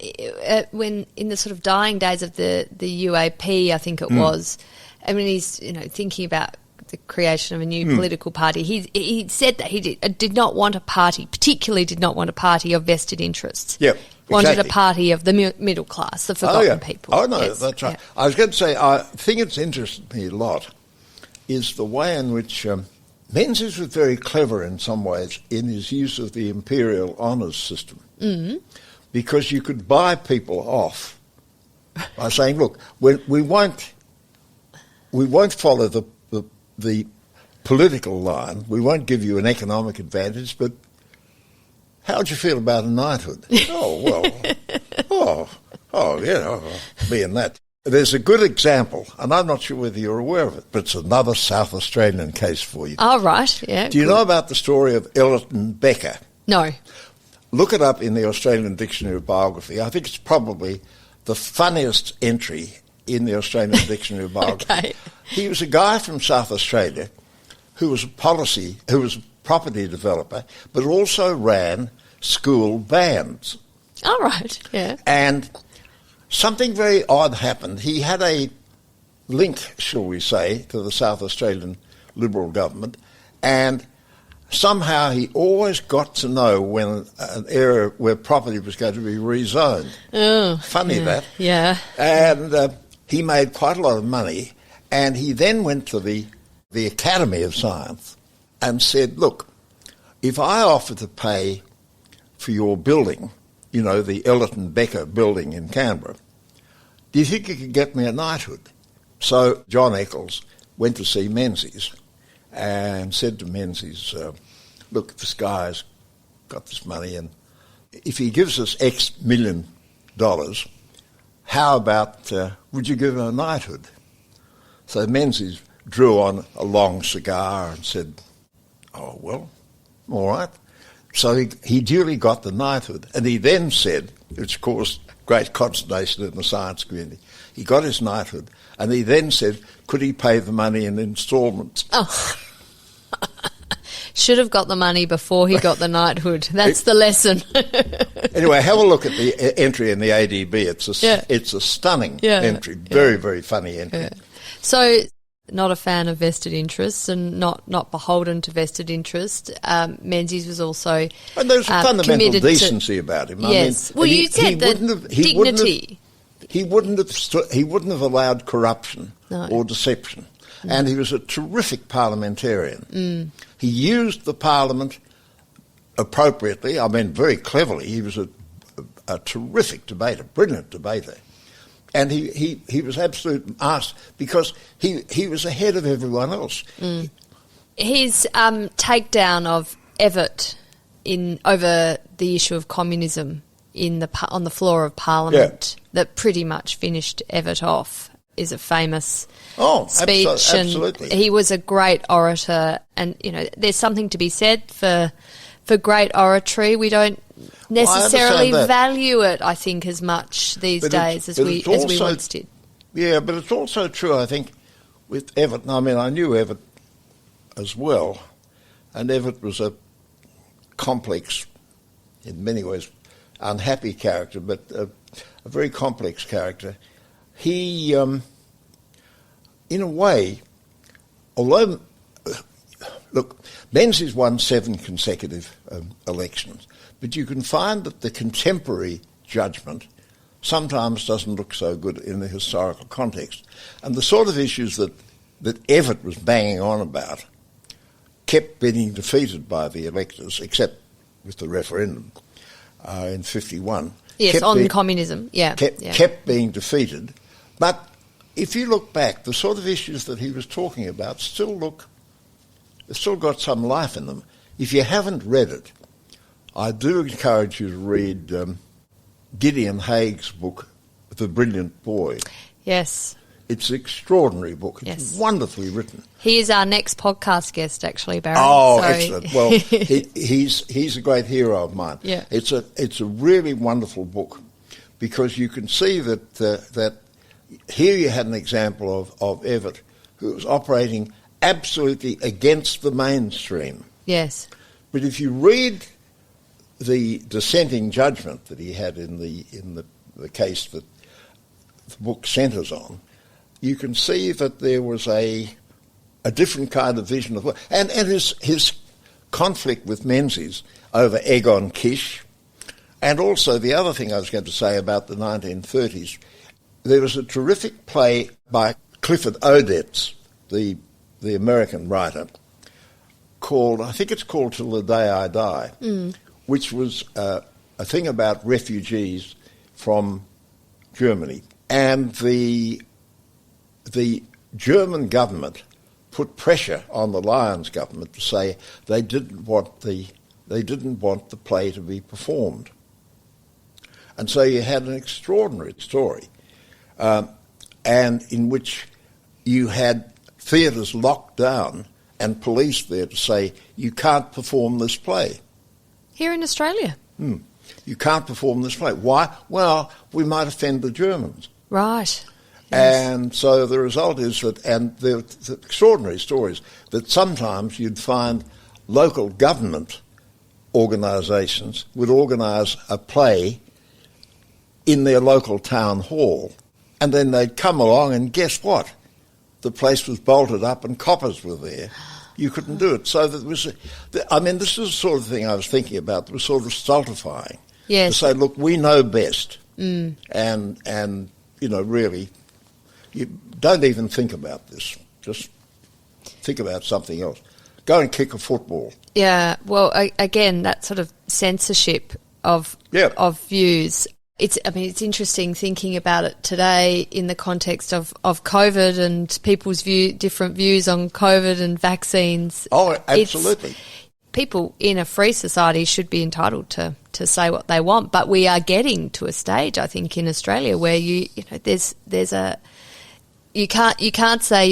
sort of dying days of the UAP, I think it was, I mean, he's thinking about the creation of a new political party. He said that he did not want a party, particularly did not want a party of vested interests. Yep. Wanted a party of the middle class, the forgotten people. Oh, no, yes. That's right. Yeah. I was going to say, I think it's interested me a lot is the way in which Menzies was very clever in some ways in his use of the imperial honours system, because you could buy people off by saying, "Look, we won't follow the political line. We won't give you an economic advantage, but how would you feel about a knighthood?" Me and that. There's a good example, and I'm not sure whether you're aware of it, but it's another South Australian case for you. Oh, right, yeah. Do you know about the story of Ellerton Becker? No. Look it up in the Australian Dictionary of Biography. I think it's probably the funniest entry in the Australian Dictionary of Biography. Okay. He was a guy from South Australia who was a property developer, but also ran school bands. All right, yeah. And something very odd happened. He had a link, shall we say, to the South Australian Liberal government, and somehow he always got to know when an area where property was going to be rezoned. Oh, Funny that. Yeah. And he made quite a lot of money, and he then went to the Academy of Science and said, look, if I offer to pay for your building, you know, the Ellerton Becker building in Canberra, do you think you could get me a knighthood? So John Eccles went to see Menzies and said to Menzies, look, this guy's got this money, and if he gives us X million dollars, how about, would you give him a knighthood? So Menzies drew on a long cigar and said, oh, well, all right. So he duly got the knighthood, and he then said, which caused great consternation in the science community, he got his knighthood, and he then said, could he pay the money in instalments? Oh. Should have got the money before he got the knighthood. That's the lesson. Anyway, have a look at the entry in the ADB. It's a stunning entry, very funny entry. Yeah. So, not a fan of vested interests and not beholden to vested interest. Menzies was also and there's a fundamental decency about him. Yes. I mean, well, you said that dignity. He wouldn't have allowed corruption or deception. And he was a terrific parliamentarian. He used the parliament appropriately, I mean very cleverly. He was a terrific debater, brilliant debater. And he was absolute arse because he was ahead of everyone else. His takedown of Evatt over the issue of communism on the floor of Parliament that pretty much finished Evatt off is a famous speech. Absolutely. And he was a great orator, and you know there's something to be said for great oratory. We don't necessarily value it, I think, as much these days as we once did. Yeah, but it's also true, I think, with Evatt. I mean, I knew Evatt as well, and Evatt was a complex, in many ways, unhappy character, but a very complex character. He, in a way, although, look, Menzies won 7 consecutive elections, but you can find that the contemporary judgment sometimes doesn't look so good in the historical context. And the sort of issues that Evatt was banging on about kept being defeated by the electors, except with the referendum in 51. Yes, on communism, kept being defeated. But if you look back, the sort of issues that he was talking about still got some life in them. If you haven't read it, I do encourage you to read Gideon Haig's book, The Brilliant Boy. Yes. It's an extraordinary book. It's wonderfully written. He is our next podcast guest, actually, Barry. Oh, excellent. Well, he's a great hero of mine. Yeah. It's a really wonderful book because you can see that here you had an example of Evatt who was operating absolutely against the mainstream. Yes. But if you read the dissenting judgment that he had in the case that the book centres on, you can see that there was a different kind of vision of and his conflict with Menzies over Egon Kisch, and also the other thing I was going to say about the 1930s, there was a terrific play by Clifford Odets, the American writer, I think it's called Till the Day I Die, which was a thing about refugees from Germany. And the German government put pressure on the Lions government to say they didn't want the play to be performed. And so you had an extraordinary story, and in which you had theatres locked down and police there to say, you can't perform this play. Here in Australia? You can't perform this play. Why? Well, we might offend the Germans. Right. Yes. And so the result is that, and the extraordinary stories, that sometimes you'd find local government organisations would organise a play in their local town hall, and then they'd come along and guess what? The place was bolted up and coppers were there. You couldn't do it. So that was, this is the sort of thing I was thinking about that was sort of stultifying. Yes. To say, look, we know best. And really, you don't even think about this. Just think about something else. Go and kick a football. Yeah, well, again, that sort of censorship of views. It's interesting thinking about it today in the context of COVID and people's different views on COVID and vaccines. Oh, absolutely. People in a free society should be entitled to say what they want, but we are getting to a stage, I think, in Australia where you can't say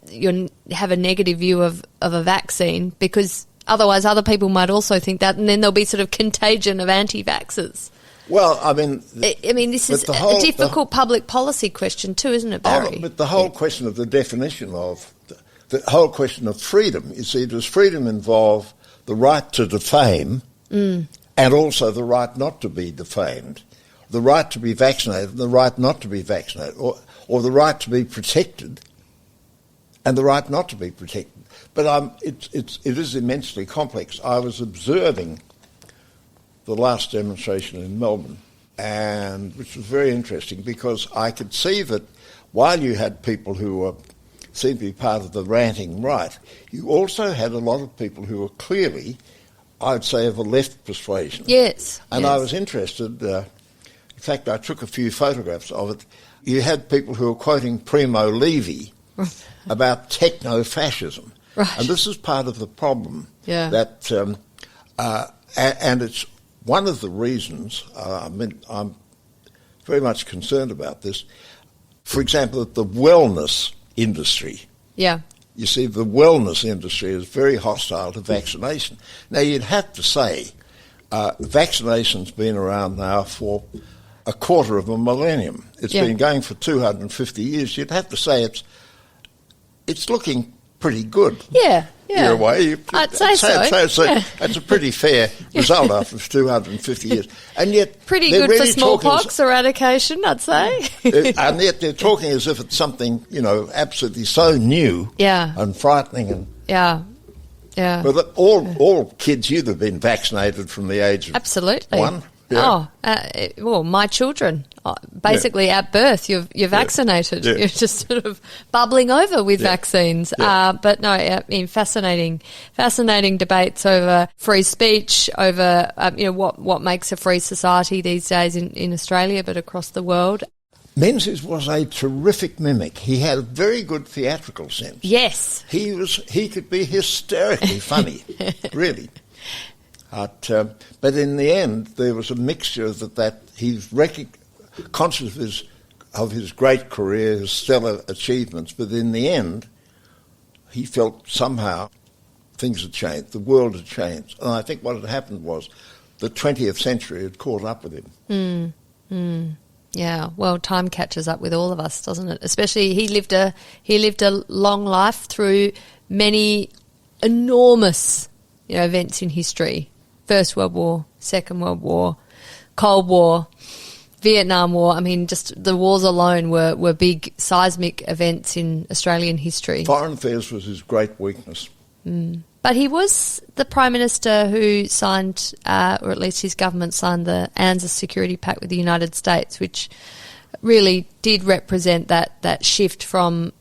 you have a negative view of a vaccine, because otherwise other people might also think that, and then there'll be sort of contagion of anti-vaxxers. Well, this is a difficult public policy question too, isn't it, Barry? But the whole question of the definition of the whole question of freedom, you see, does freedom involve the right to defame and also the right not to be defamed, the right to be vaccinated and the right not to be vaccinated, or the right to be protected and the right not to be protected? But it is immensely complex. I was observing the last demonstration in Melbourne, and which was very interesting because I could see that while you had people who seemed to be part of the ranting right, you also had a lot of people who were clearly, I'd say, of a left persuasion. Yes. And I was interested, in fact, I took a few photographs of it. You had people who were quoting Primo Levi about techno-fascism. Right. And this is part of the problem. Yeah. That, and it's one of the reasons, I'm very much concerned about this. For example, the wellness industry. Yeah. You see, the wellness industry is very hostile to vaccination. Now, you'd have to say vaccination's been around now for a quarter of a millennium. It's been going for 250 years. You'd have to say it's looking pretty good. Yeah. In a way. I'd say so. That's a pretty fair result after 250 years. And yet pretty good really for smallpox eradication, I'd say. And yet they're talking as if it's something, absolutely so new and frightening. And Yeah. But all kids you'd have been vaccinated from the age of absolutely 1. Yeah. Well, my children, basically at birth, you're vaccinated. Yeah. You're just sort of bubbling over with vaccines. Yeah. But no, fascinating debates over free speech, over what makes a free society these days in Australia, but across the world. Menzies was a terrific mimic. He had a very good theatrical sense. Yes, he could be hysterically funny, really. But in the end, there was a mixture that he's conscious of his great career, his stellar achievements, but in the end, he felt somehow things had changed, the world had changed. And I think what had happened was the 20th century had caught up with him. Yeah, well, time catches up with all of us, doesn't it? Especially he lived a long life through many enormous events in history. First World War, Second World War, Cold War, Vietnam War. I mean, just the wars alone were big seismic events in Australian history. Foreign affairs was his great weakness. But he was the Prime Minister who signed, or at least his government signed, the ANZUS Security Pact with the United States, which really did represent that shift from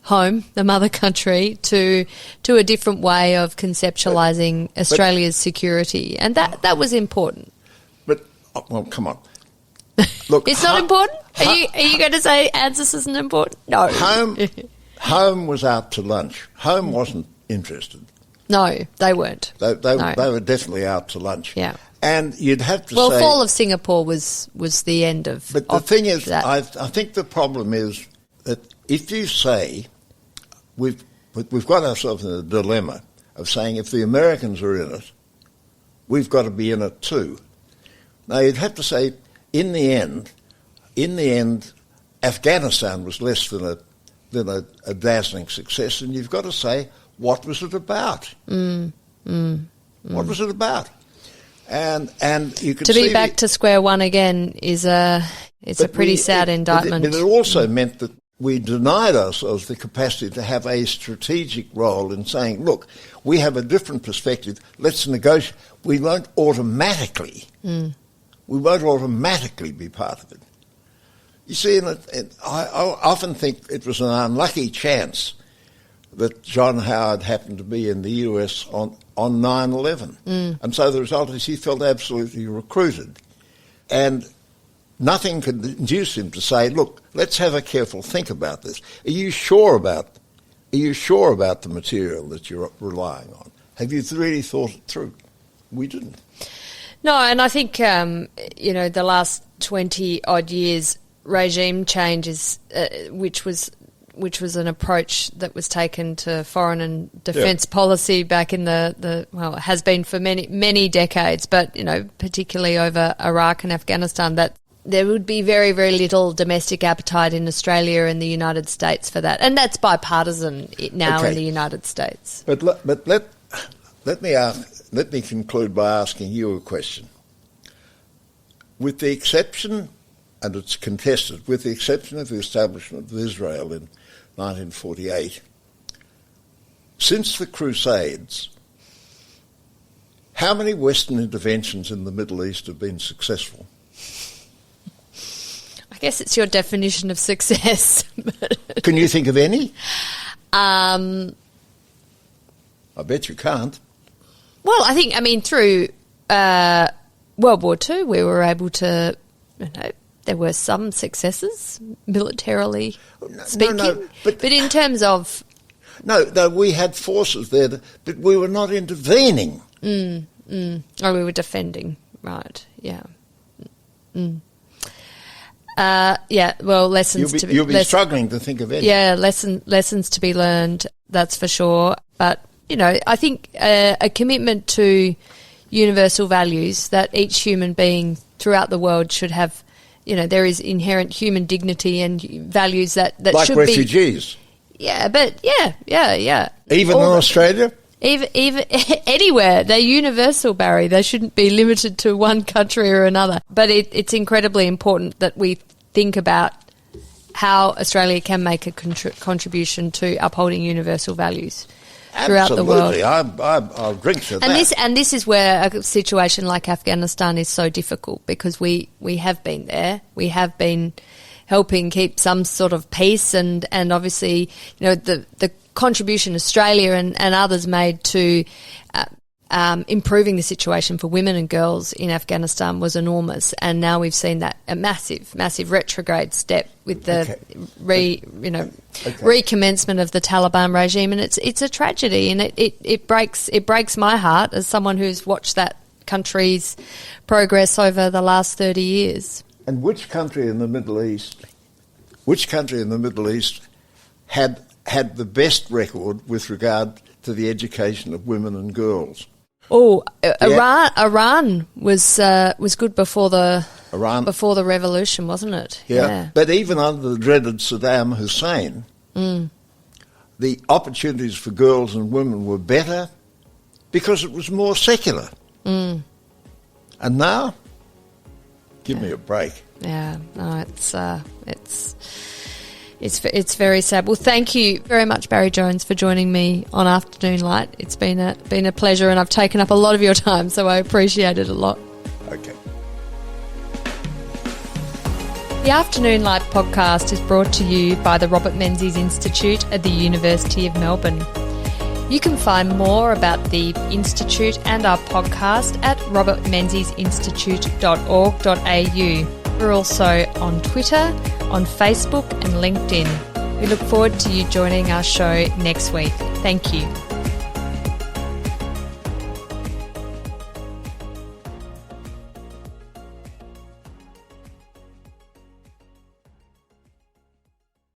home, the mother country, to a different way of conceptualising Australia's security. And that was important. But, well, come on. Look, it's not important? Are you going to say ANZUS isn't important? No. Home was out to lunch. Home wasn't interested. No, they weren't. They were definitely out to lunch. Yeah. And you'd have to say... Well, fall of Singapore was the end of... But the thing is, that. I think the problem is that if you say... We've got ourselves in a dilemma of saying if the Americans are in it, we've got to be in it too. Now, you'd have to say, in the end, Afghanistan was less than a dazzling success, and you've got to say, what was it about? What was it about? And you could to see be back to square one again is a pretty sad indictment. But it also meant that we denied ourselves the capacity to have a strategic role in saying, look, we have a different perspective, let's negotiate. We won't automatically be part of it. You see, I often think it was an unlucky chance that John Howard happened to be in the US on 9/11. And so the result is he felt absolutely recruited. And nothing could induce him to say, look, let's have a careful think about this. Are you sure about the material that you're relying on? Have you really thought it through? We didn't. No, and I think, the last 20-odd years, regime changes, which was an approach that was taken to foreign and defence policy back in it has been for many decades, but, particularly over Iraq and Afghanistan, that there would be very, very little domestic appetite in Australia and the United States for that. And that's bipartisan now in the United States. But let me conclude by asking you a question. With the exception, and it's contested, with the exception of the establishment of Israel in 1948, since the Crusades, how many Western interventions in the Middle East have been successful? I guess it's your definition of success. Can you think of any? I bet you can't. Well, I mean, through World War II, we were able to, there were some successes, militarily speaking. No, but in terms of... No, we had forces there, but we were not intervening. Oh, we were defending, right, yeah. Well, lessons You'll be struggling to think of any. Yeah, lessons to be learned, that's for sure. But, I think a commitment to universal values that each human being throughout the world should have, there is inherent human dignity and values that like should refugees. Be... Yeah, but yeah. Even in Australia? Even anywhere. They're universal, Barry. They shouldn't be limited to one country or another. But it's incredibly important that we think about how Australia can make a contribution to upholding universal values throughout the world. Absolutely. I'll drink to that. And this is where a situation like Afghanistan is so difficult, because we have been there. We have been helping keep some sort of peace, and obviously, the contribution Australia and others made to improving the situation for women and girls in Afghanistan was enormous. And now we've seen that a massive retrograde step with the recommencement of the Taliban regime, and it's a tragedy, and it breaks my heart as someone who's watched that country's progress over the last 30 years. And which country in the Middle East had the best record with regard to the education of women and girls? Oh, Iran was good before the revolution, wasn't it? Yeah. But even under the dreaded Saddam Hussein, the opportunities for girls and women were better because it was more secular. And now, give me a break. Yeah, no, it's very sad. Well, thank you very much, Barry Jones, for joining me on Afternoon Light. It's been a pleasure, and I've taken up a lot of your time, so I appreciate it a lot. Okay. The Afternoon Light podcast is brought to you by the Robert Menzies Institute at the University of Melbourne. You can find more about the Institute and our podcast at robertmenziesinstitute.org.au. We're also on Twitter, on Facebook and LinkedIn. We look forward to you joining our show next week. Thank you.